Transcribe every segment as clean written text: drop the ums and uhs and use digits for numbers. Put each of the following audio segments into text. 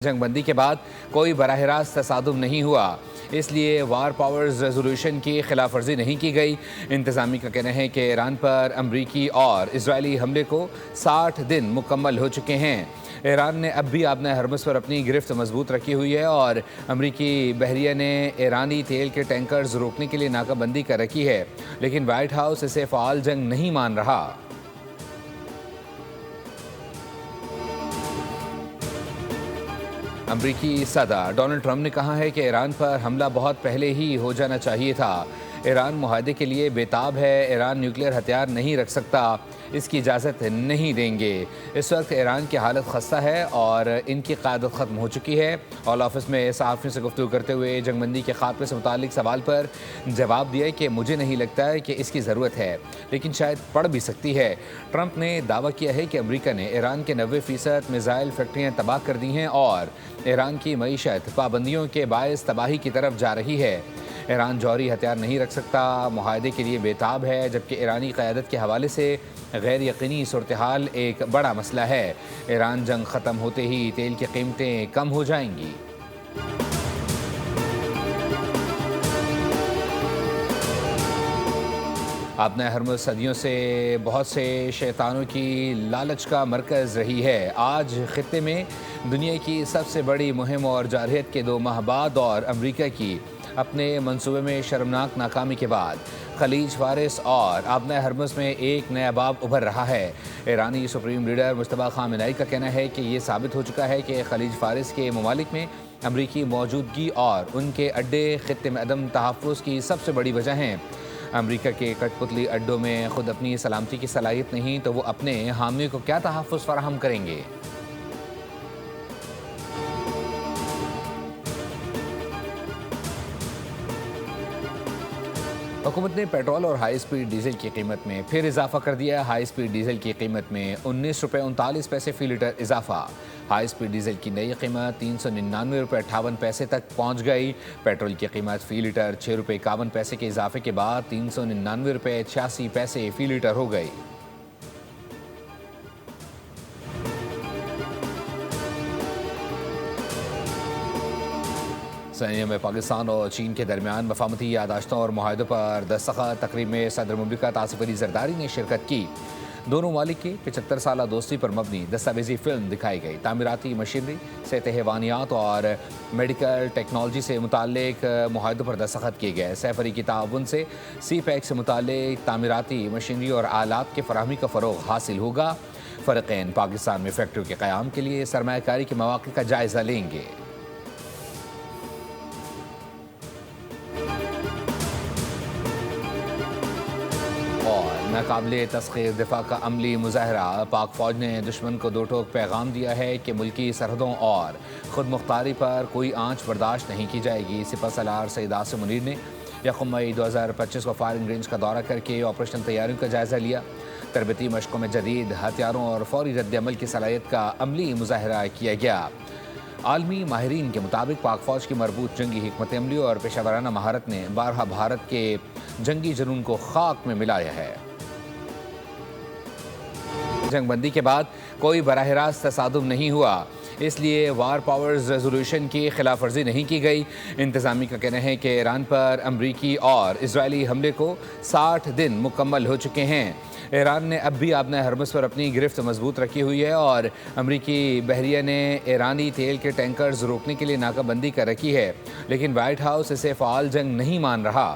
जंग बंदी के बाद कोई बराह रास्त तसादुम नहीं हुआ, इसलिए वार पावर्स रेजोल्यूशन की खिलाफ वर्जी नहीं की गई। इंतजामी का कहना है कि ईरान पर अमरीकी और इजरायली हमले को 60 दिन मुकम्मल हो चुके हैं। ईरान ने अब भी आबना हरमुज़ पर अपनी गिरफ्त मजबूत रखी हुई है और अमरीकी बहरिया ने ईरानी तेल के टैंकर्स रोकने के लिए नाकाबंदी कर रखी है, लेकिन वाइट हाउस इसे फ़ाल जंग नहीं मान रहा। अमरीकी सदर डोनाल्ड ट्रंप ने कहा है कि ईरान पर हमला बहुत पहले ही हो जाना चाहिए था। ईरान मुआहदे के लिए बेताब है। ईरान न्यूक्लियर हथियार नहीं रख सकता, इसकी इजाज़त नहीं देंगे। इस वक्त ईरान की हालत खस्ता है और इनकी क़यादत ख़त्म हो चुकी है। ऑल ऑफिस में सहाफ़ियों से गुफ्तगू करते हुए जंगबंदी के खात्मे से मुतालिक सवाल पर जवाब दिया कि मुझे नहीं लगता है कि इसकी ज़रूरत है, लेकिन शायद पड़ भी सकती है। ट्रंप ने दावा किया है कि अमरीका ने ईरान के 90% मिज़ाइल फैक्ट्रियाँ तबाह कर दी हैं और ईरान की मईशत पाबंदियों के बायस तबाही की तरफ जा रही है। ईरान जौहरी हथियार नहीं रख सकता, मुआहदे के लिए बेताब है, जबकि ईरानी क़यादत के हवाले से गैर यकीनी सूरत हाल एक बड़ा मसला है। ईरान जंग ख़त्म होते ही तेल की कीमतें कम हो जाएंगी। आबना हरमुज़ सदियों से बहुत से शैतानों की लालच का मरकज़ रही है। आज ख़ित्ते में दुनिया की सबसे बड़ी मुहिम और जारहियत के 2 माह बाद और अमरीका की अपने मंसूबे में शर्मनाक नाकामी के बाद खलीज फारिस और आबना हरमुज़ में एक नया बाब उभर रहा है। ईरानी सुप्रीम लीडर मुस्तफ़ा ख़ामेनेई का कहना है कि ये साबित हो चुका है कि खलीज फारिस के ममालिक में अमरीकी मौजूदगी और उनके अड्डे ख़ित्ते में अदम तहफ़्फ़ुज़ की सबसे बड़ी वजह हैं। अमरीका के कठपुतली अड्डों में खुद अपनी सलामती की सलाहियत नहीं तो वो अपने हामियों को क्या तहफ़्फ़ुज़ फराहम करेंगे। हुकूमत ने पेट्रोल और हाई स्पीड डीजल की कीमत में फिर इजाफा कर दिया। हाई स्पीड डीजल की कीमत में 19 रुपये 39 पैसे फ़ी लीटर इजाफा। हाई स्पीड डीजल की नई कीमत 399 रुपये 58 पैसे तक पहुँच गई। पेट्रोल की कीमत फ़ी लीटर 6 रुपये 51 पैसे के इजाफे के बाद 399 रुपये 86 पैसे फ़ी लीटर हो गई। सैनिया में पाकिस्तान और चीन के दरमियान मफाहमती यादाश्तों और मुआहदों पर दस्तखत तकरीब में सदर मुमलिकत आसिफ अली जरदारी ने शिरकत की। दोनों मालिक की 75 साला दोस्ती पर मबनी दस्तावेजी फिल्म दिखाई गई। तामीराती मशीनरी, सेहत हैवानियात और मेडिकल टेक्नोलॉजी से मुताल्लिक मुआहदों पर दस्तखत किए गए। सैफरी की ताउन से सी पैक से मुताल्लिक तामीराती मशीनरी और आलात के फराहमी का फ़रोग़ हासिल होगा। फ़रीक़ैन पाकिस्तान में फैक्ट्रियों के क़याम के लिए सरमायाकारी के मौक़े का जायज़ा लेंगे। नाकाबिले तस्ख़ीर दिफा का अमली मुज़ाहरा। पाक फ़ौज ने दुश्मन को दो टोक पैगाम दिया है कि मुल्की सरहदों और ख़ुद मुख्तारी पर कोई आँच बर्दाश्त नहीं की जाएगी। सिपह सलार सईद आसिम मुनीर ने यकम मई 2025 को फायरिंग रेंज का दौरा करके ऑपरेशन तैयारियों का जायज़ा लिया। तरबती मशक़ों में जदीद हथियारों और फ़ौरी रद्द-ए-अमल की सलाहियत का अमली मुज़ाहरा किया गया। आलमी माहिरीन के मुताबिक पाक फ़ौज की मरबूत जंगी हिकमत अमली और पेशावराना महारत ने बारहा भारत के जंगी जुनून को खाक में मिलाया है। जंग बंदी के बाद कोई बराह रास्त तसादुम नहीं हुआ, इसलिए वार पावर्स रेजोल्यूशन की खिलाफ वर्जी नहीं की गई। इंतजामी का कहना है कि ईरान पर अमरीकी और इजरायली हमले को 60 दिन मुकम्मल हो चुके हैं। ईरान ने अब भी आबना हरमुज़ पर अपनी गिरफ्त मजबूत रखी हुई है और अमरीकी बहरिया ने ईरानी तेल के टैंकर्स रोकने के लिए नाकाबंदी कर रखी है, लेकिन वाइट हाउस इसे फ़ाल जंग नहीं मान रहा।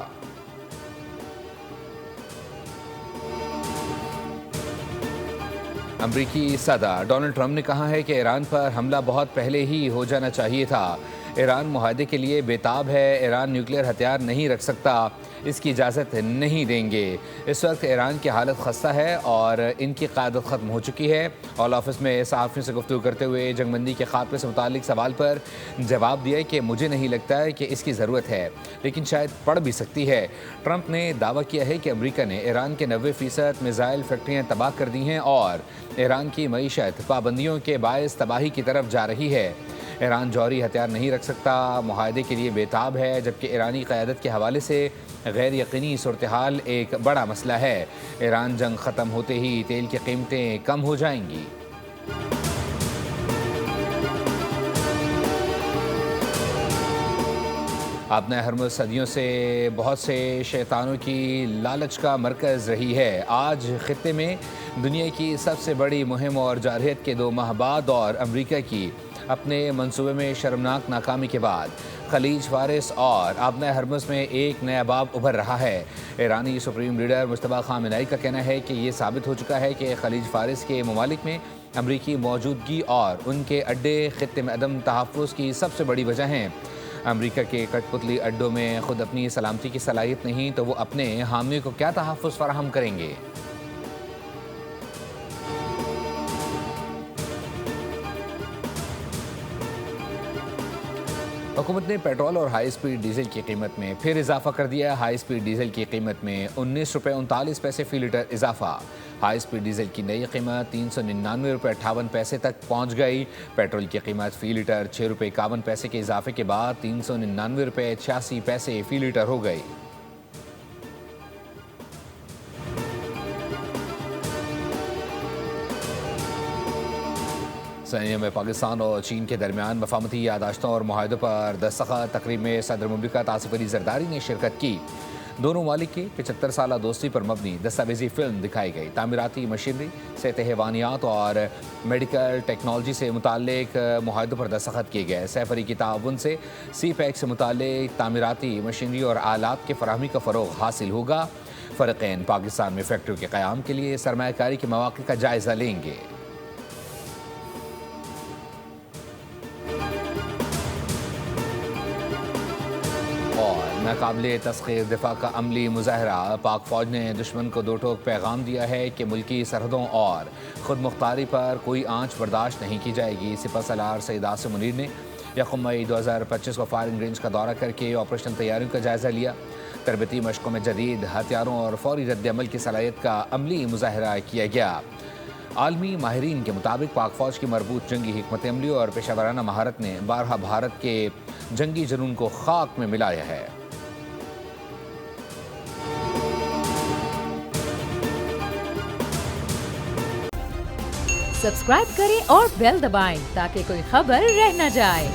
अमरीकी सदर डोनाल्ड ट्रंप ने कहा है कि ईरान पर हमला बहुत पहले ही हो जाना चाहिए था। ईरान मुआहदे के लिए बेताब है। ईरान न्यूक्लियर हथियार नहीं रख सकता, इसकी इजाज़त नहीं देंगे। इस वक्त ईरान की हालत खस्ता है और इनकी क़यादत ख़त्म हो चुकी है। ऑल ऑफिस में सहाफ़ियों से गुफ्तगू करते हुए जंगबंदी के खात्मे से मुतालिक सवाल पर जवाब दिया कि मुझे नहीं लगता है कि इसकी ज़रूरत है, लेकिन शायद पड़ भी सकती है। ट्रंप ने दावा किया है कि अमरीका ने ईरान के 90% मिज़ाइल फैक्ट्रियाँ तबाह कर दी हैं और ईरान की मईशत पाबंदियों के बायस तबाही की तरफ जा रही है। ईरान जौहरी हथियार नहीं रख सकता, मुआहदे के लिए बेताब है, जबकि ईरानी क़यादत के हवाले से गैर यकीनी सूरत हाल एक बड़ा मसला है। ईरान जंग ख़त्म होते ही तेल की कीमतें कम हो जाएंगी। آبنۂ ہرمز صدیوں سے بہت سے شیطانوں کی لالچ کا مرکز رہی ہے۔ آج خطے میں دنیا کی سب سے بڑی مہم اور جارحیت کے 2 ماہ بعد اور امریکہ کی اپنے منصوبے میں شرمناک ناکامی کے بعد خلیج فارس اور آبنۂ ہرمز میں ایک نیا باب ابھر رہا ہے۔ ایرانی سپریم لیڈر مجتبیٰ خامنہئی کا کہنا ہے کہ یہ ثابت ہو چکا ہے کہ خلیج فارس کے ممالک میں امریکی موجودگی اور ان کے اڈے خطے میں عدم تحفظ کی سب سے بڑی وجہ ہیں۔ امریکہ کے کٹ پتلی اڈوں میں خود اپنی سلامتی کی صلاحیت نہیں تو وہ اپنے حامیوں کو کیا تحفظ فراہم کریں گے؟ حکومت نے پیٹرول اور ہائی اسپیڈ ڈیزل کی قیمت میں پھر اضافہ کر دیا۔ ہائی اسپیڈ ڈیزل کی قیمت میں 19.39 روپے فی لیٹر اضافہ۔ ہائی اسپیڈ ڈیزل کی نئی قیمت 399.58 روپے تک پہنچ گئی۔ پیٹرول کی قیمت فی لیٹر 6.51 روپے کے اضافے کے بعد 399.86 روپے فی لیٹر ہو گئی۔ سنیا میں پاکستان اور چین کے درمیان مفاہمتی یادداشتوں اور معاہدوں پر دستخط۔ تقریب میں صدر مملکت آصف علی زرداری نے شرکت کی۔ دونوں ممالک کی 75 سالہ دوستی پر مبنی دستاویزی فلم دکھائی گئی۔ تعمیراتی مشینری، صحت حیوانیات اور میڈیکل ٹیکنالوجی سے متعلق معاہدوں پر دستخط کیے گئے۔ سیفری کی تعاون سے سی پیک سے متعلق تعمیراتی مشینری اور آلات کی فراہمی کا فروغ حاصل ہوگا۔ فریقین پاکستان میں فیکٹریوں کے قیام کے لیے سرمایہ کاری کے مواقع کا جائزہ لیں گے۔ ناقابل تسخیر دفاع کا عملی مظاہرہ۔ پاک فوج نے دشمن کو 2 ٹوک پیغام دیا ہے کہ ملکی سرحدوں اور خود مختاری پر کوئی آنچ برداشت نہیں کی جائے گی۔ سپہ سالار سید عاصم منیر نے یکم مئی 2025 کو فائرنگ رینج کا دورہ کر کے آپریشنل تیاریوں کا جائزہ لیا۔ تربیتی مشقوں میں جدید ہتھیاروں اور فوری رد عمل کی صلاحیت کا عملی مظاہرہ کیا گیا۔ عالمی ماہرین کے مطابق پاک فوج کی مربوط جنگی حکمت عملی اور پیشہ ورانہ مہارت نے بارہا بھارت کے جنگی جنون کو خاک میں ملایا ہے۔ سبسکرائب کریں اور بیل دبائیں تاکہ کوئی خبر رہ نہ جائے۔